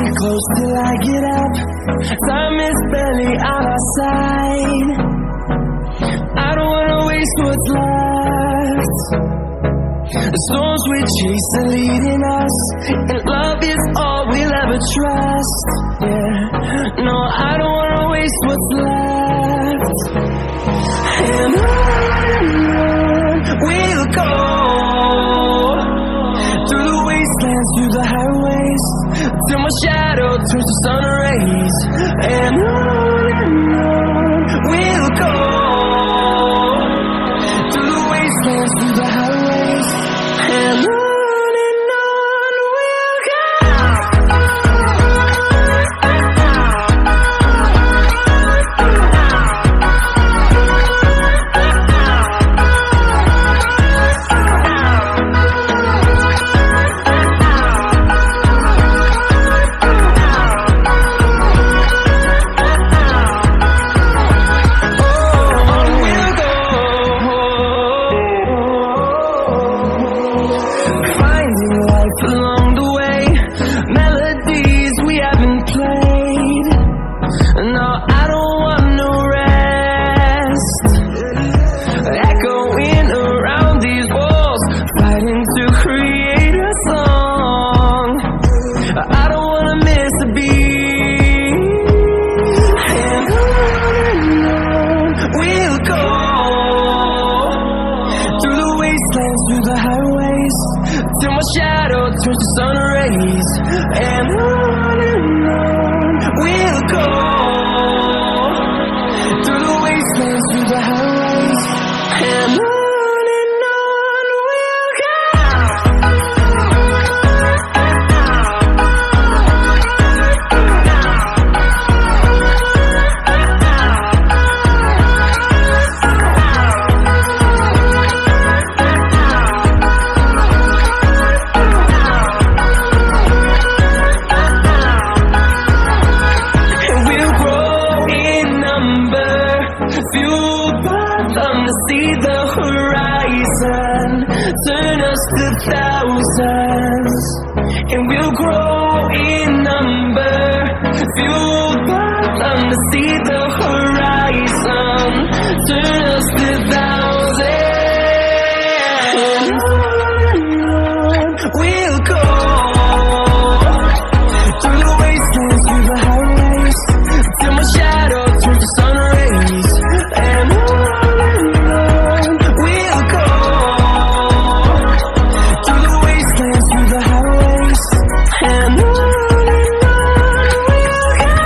stay close till I get up. Time is barely on our side. I don't wanna waste what's left. The storms we chase are leading us, and love is all we'll ever trust. Yeah, no, I don't wanna waste what's left. And on we'll go, through the wastelands, through the highways, till my shadow turns to sun rays. And on we'll go, through the wastelands, through the highways, and on we'll go. Along the way, melodies we haven't played. No, I don't want no rest. Echoing around these walls, fighting to create a song. I don't wanna miss a beat. And on we'll go, through the wastelands, through the highways, till my shadow turns to sun rays. And on we'll go, through the wastelands, through the highways, and on we'll go. Fueled by them to see the horizon, turn us to thousands, and we'll grow in number. Fueled by them to see the horizon, turn us to thousands, and we'll go, through the wastelands, through the highways, till my shadow turns to sun rays. And on we'll go, through the wastelands, through the highways, and on we'll go.